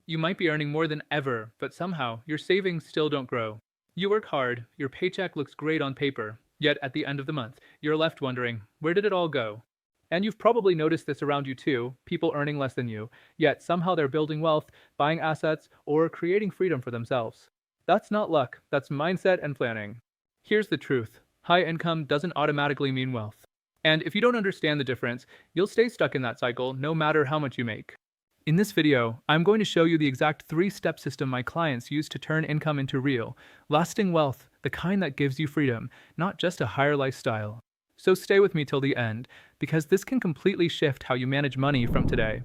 You might be earning more than ever, but somehow your savings still don't grow. You work hard, your paycheck looks great on paper, yet at the end of the month, you're left wondering, where did it all go? And you've probably noticed this around you too, people earning less than you, yet somehow they're building wealth, buying assets, or creating freedom for themselves. That's not luck, that's mindset and planning. Here's the truth: high income doesn't automatically mean wealth. And if you don't understand the difference, you'll stay stuck in that cycle no matter how much you make. In this video, I'm going to show you the exact three-step system my clients use to turn income into real, lasting wealth, the kind that gives you freedom, not just a higher lifestyle. So stay with me till the end, because this can completely shift how you manage money from today.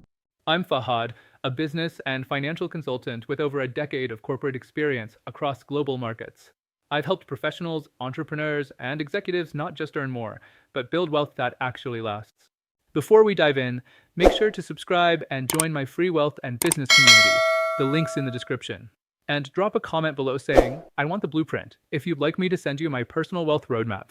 I'm Fahad, a business and financial consultant with over a decade of corporate experience across global markets. I've helped professionals, entrepreneurs, and executives not just earn more, but build wealth that actually lasts. Before we dive in, make sure to subscribe and join my free wealth and business community. The link's in the description. And drop a comment below saying, I want the blueprint, if you'd like me to send you my personal wealth roadmap.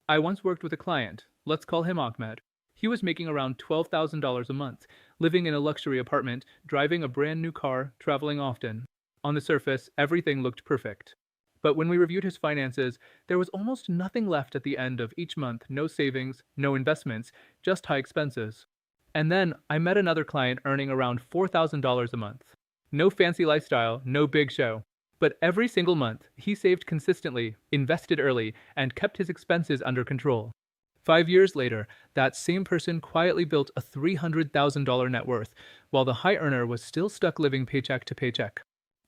I once worked with a client, let's call him Ahmed. He was making around $12,000 a month, living in a luxury apartment, driving a brand new car, traveling often. On the surface, everything looked perfect. But when we reviewed his finances, there was almost nothing left at the end of each month: no savings, no investments, just high expenses. And then I met another client earning around $4,000 a month. No fancy lifestyle, no big show. But every single month, he saved consistently, invested early, and kept his expenses under control. 5 years later, that same person quietly built a $300,000 net worth, while the high earner was still stuck living paycheck to paycheck.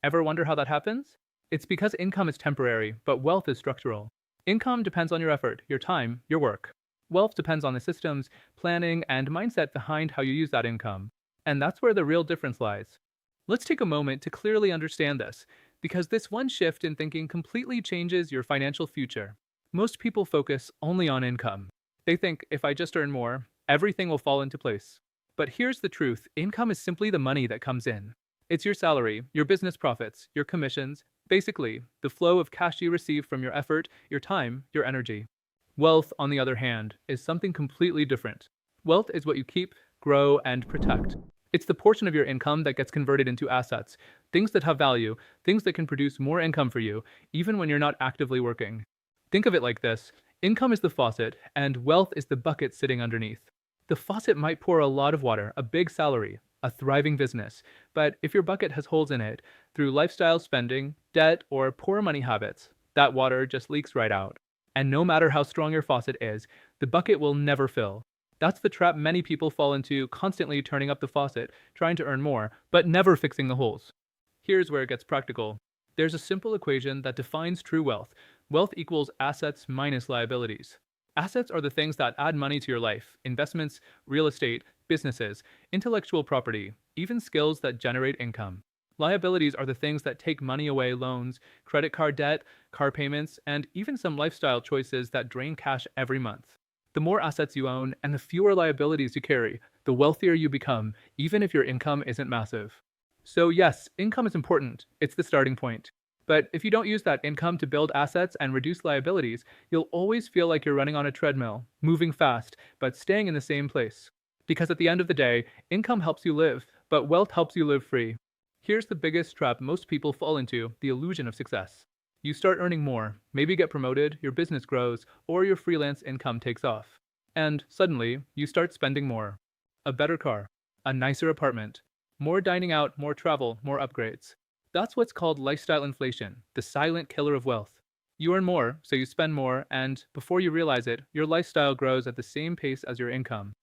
Ever wonder how that happens? It's because income is temporary, but wealth is structural. Income depends on your effort, your time, your work. Wealth depends on the systems, planning, and mindset behind how you use that income. And that's where the real difference lies. Let's take a moment to clearly understand this, because this one shift in thinking completely changes your financial future. Most people focus only on income. They think, if I just earn more, everything will fall into place. But here's the truth: income is simply the money that comes in. It's your salary, your business profits, your commissions, basically, the flow of cash you receive from your effort, your time, your energy. Wealth, on the other hand, is something completely different. Wealth is what you keep, grow, and protect. It's the portion of your income that gets converted into assets, things that have value, things that can produce more income for you, even when you're not actively working. Think of it like this: income is the faucet, and wealth is the bucket sitting underneath. The faucet might pour a lot of water, a big salary, a thriving business, but if your bucket has holes in it, through lifestyle spending, debt, or poor money habits, that water just leaks right out. And no matter how strong your faucet is, the bucket will never fill. That's the trap many people fall into, constantly turning up the faucet, trying to earn more, but never fixing the holes. Here's where it gets practical. There's a simple equation that defines true wealth. Wealth equals assets minus liabilities. Assets are the things that add money to your life: investments, real estate, businesses, intellectual property, even skills that generate income. Liabilities are the things that take money away: loans, credit card debt, car payments, and even some lifestyle choices that drain cash every month. The more assets you own and the fewer liabilities you carry, the wealthier you become, even if your income isn't massive. So yes, income is important. It's the starting point. But if you don't use that income to build assets and reduce liabilities, you'll always feel like you're running on a treadmill, moving fast, but staying in the same place. Because at the end of the day, income helps you live, but wealth helps you live free. Here's the biggest trap most people fall into: the illusion of success. You start earning more, maybe get promoted, your business grows, or your freelance income takes off. And suddenly, you start spending more. A better car, a nicer apartment, more dining out, more travel, more upgrades. That's what's called lifestyle inflation, the silent killer of wealth. You earn more, so you spend more, and before you realize it, your lifestyle grows at the same pace as your income.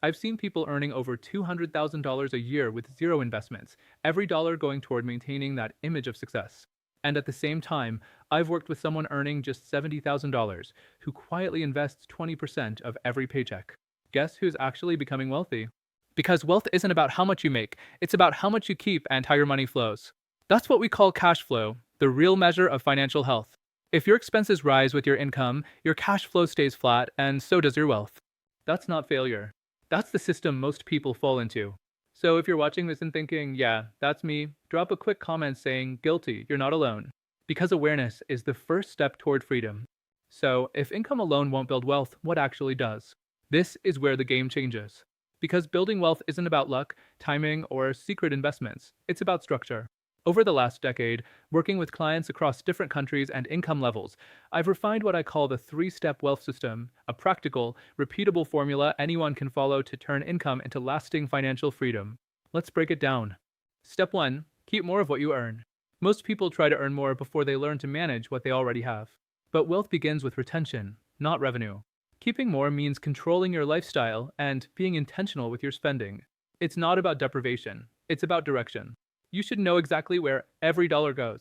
I've seen people earning over $200,000 a year with zero investments, every dollar going toward maintaining that image of success. And at the same time, I've worked with someone earning just $70,000 who quietly invests 20% of every paycheck. Guess who's actually becoming wealthy? Because wealth isn't about how much you make, it's about how much you keep and how your money flows. That's what we call cash flow, the real measure of financial health. If your expenses rise with your income, your cash flow stays flat, and so does your wealth. That's not failure. That's the system most people fall into. So if you're watching this and thinking, yeah, that's me, drop a quick comment saying, guilty, you're not alone. Because awareness is the first step toward freedom. So if income alone won't build wealth, what actually does? This is where the game changes. Because building wealth isn't about luck, timing, or secret investments, it's about structure. Over the last decade, working with clients across different countries and income levels, I've refined what I call the three-step wealth system, a practical, repeatable formula anyone can follow to turn income into lasting financial freedom. Let's break it down. Step 1. Keep more of what you earn. Most people try to earn more before they learn to manage what they already have. But wealth begins with retention, not revenue. Keeping more means controlling your lifestyle and being intentional with your spending. It's not about deprivation, it's about direction. You should know exactly where every dollar goes.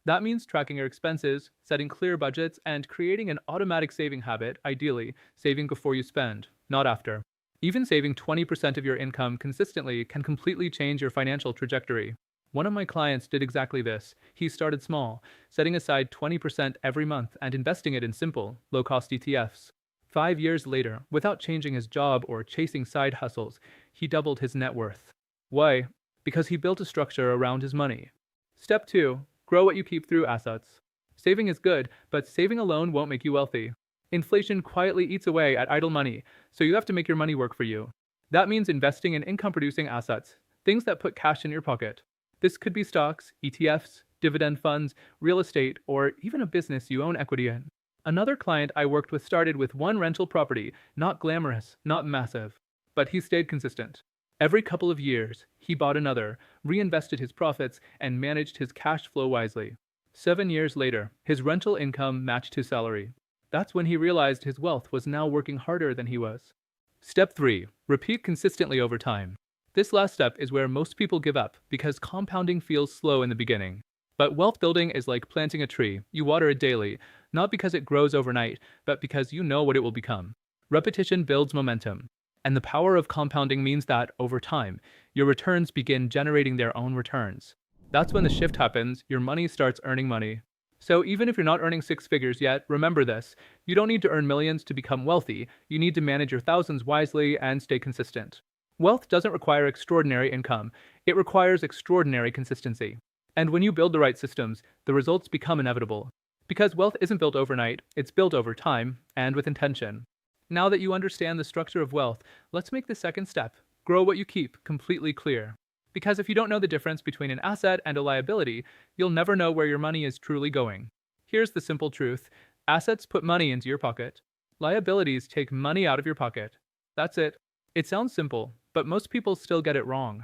That means tracking your expenses, setting clear budgets, and creating an automatic saving habit, ideally, saving before you spend, not after. Even saving 20% of your income consistently can completely change your financial trajectory. One of my clients did exactly this. He started small, setting aside 20% every month and investing it in simple, low-cost ETFs. 5 years later, without changing his job or chasing side hustles, he doubled his net worth. Why? Because he built a structure around his money. Step 2. Grow what you keep through assets. Saving is good, but saving alone won't make you wealthy. Inflation quietly eats away at idle money, so you have to make your money work for you. That means investing in income-producing assets, things that put cash in your pocket. This could be stocks, ETFs, dividend funds, real estate, or even a business you own equity in. Another client I worked with started with one rental property, not glamorous, not massive, but he stayed consistent. Every couple of years, he bought another, reinvested his profits, and managed his cash flow wisely. 7 years later, his rental income matched his salary. That's when he realized his wealth was now working harder than he was. Step 3. Repeat consistently over time. This last step is where most people give up because compounding feels slow in the beginning. But wealth building is like planting a tree. You water it daily, not because it grows overnight, but because you know what it will become. Repetition builds momentum. And the power of compounding means that, over time, your returns begin generating their own returns. That's when the shift happens, your money starts earning money. So even if you're not earning six figures yet, remember this. You don't need to earn millions to become wealthy. You need to manage your thousands wisely and stay consistent. Wealth doesn't require extraordinary income. It requires extraordinary consistency. And when you build the right systems, the results become inevitable. Because wealth isn't built overnight, it's built over time, and with intention. Now that you understand the structure of wealth, let's make the second step, grow what you keep, completely clear. Because if you don't know the difference between an asset and a liability, you'll never know where your money is truly going. Here's the simple truth. Assets put money into your pocket. Liabilities take money out of your pocket. That's it. It sounds simple, but most people still get it wrong.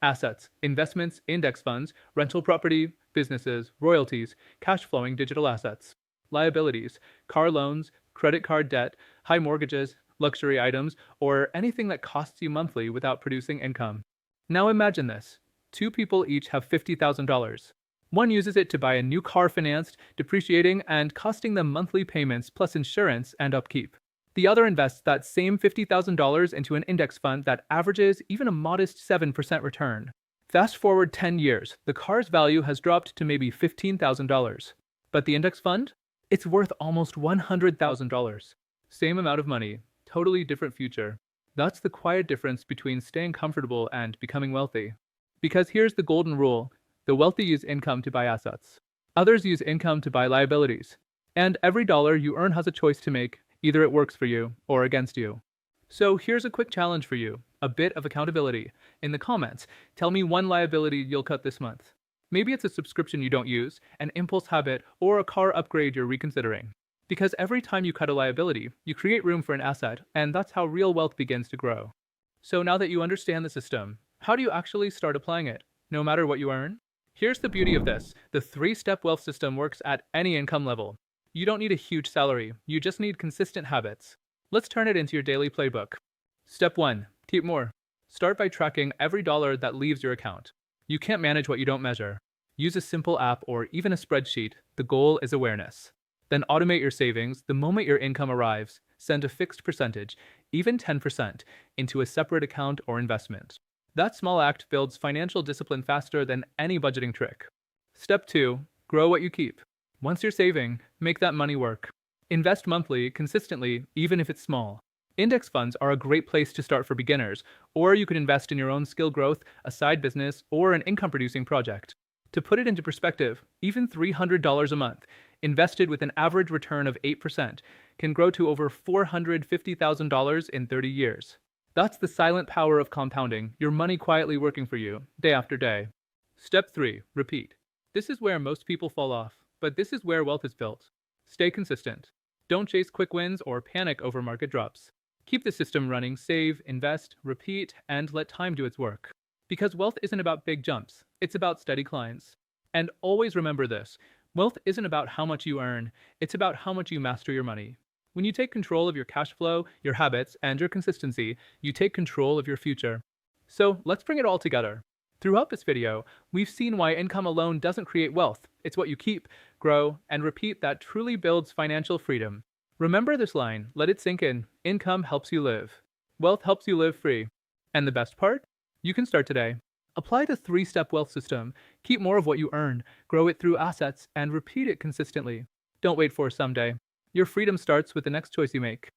Assets, investments, index funds, rental property, businesses, royalties, cash flowing digital assets. Liabilities, car loans, credit card debt, high mortgages, luxury items, or anything that costs you monthly without producing income. Now imagine this. Two people each have $50,000. One uses it to buy a new car financed, depreciating, and costing them monthly payments plus insurance and upkeep. The other invests that same $50,000 into an index fund that averages even a modest 7% return. Fast forward 10 years, the car's value has dropped to maybe $15,000. But the index fund? It's worth almost $100,000. Same amount of money, totally different future. That's the quiet difference between staying comfortable and becoming wealthy. Because here's the golden rule. The wealthy use income to buy assets. Others use income to buy liabilities. And every dollar you earn has a choice to make. Either it works for you or against you. So here's a quick challenge for you. A bit of accountability. In the comments, tell me one liability you'll cut this month. Maybe it's a subscription you don't use, an impulse habit, or a car upgrade you're reconsidering. Because every time you cut a liability, you create room for an asset, and that's how real wealth begins to grow. So now that you understand the system, how do you actually start applying it, no matter what you earn? Here's the beauty of this. The three-step wealth system works at any income level. You don't need a huge salary, you just need consistent habits. Let's turn it into your daily playbook. Step 1. Keep more. Start by tracking every dollar that leaves your account. You can't manage what you don't measure. Use a simple app or even a spreadsheet. The goal is awareness. Then automate your savings. The moment your income arrives, send a fixed percentage, even 10%, into a separate account or investment. That small act builds financial discipline faster than any budgeting trick. Step 2. Grow what you keep. Once you're saving, make that money work. Invest monthly, consistently, even if it's small. Index funds are a great place to start for beginners, or you could invest in your own skill growth, a side business, or an income-producing project. To put it into perspective, even $300 a month, invested with an average return of 8%, can grow to over $450,000 in 30 years. That's the silent power of compounding, your money quietly working for you, day after day. Step 3. Repeat. This is where most people fall off, but this is where wealth is built. Stay consistent. Don't chase quick wins or panic over market drops. Keep the system running, save, invest, repeat, and let time do its work. Because wealth isn't about big jumps, it's about steady climbs. And always remember this, wealth isn't about how much you earn, it's about how much you master your money. When you take control of your cash flow, your habits, and your consistency, you take control of your future. So let's bring it all together. Throughout this video, we've seen why income alone doesn't create wealth. It's what you keep, grow, and repeat that truly builds financial freedom. Remember this line, let it sink in. Income helps you live. Wealth helps you live free. And the best part? You can start today. Apply the 3-step wealth system. Keep more of what you earn, grow it through assets, and repeat it consistently. Don't wait for someday. Your freedom starts with the next choice you make.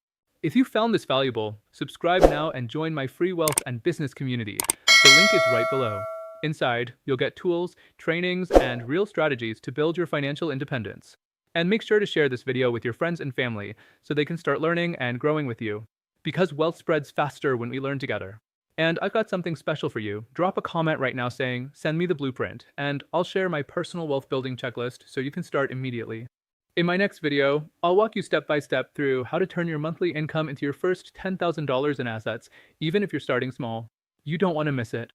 If you found this valuable, subscribe now and join my free wealth and business community. The link is right below. Inside, you'll get tools, trainings, and real strategies to build your financial independence. And make sure to share this video with your friends and family so they can start learning and growing with you. Because wealth spreads faster when we learn together. And I've got something special for you. Drop a comment right now saying, send me the blueprint, and I'll share my personal wealth building checklist so you can start immediately. In my next video, I'll walk you step by step through how to turn your monthly income into your first $10,000 in assets, even if you're starting small. You don't want to miss it.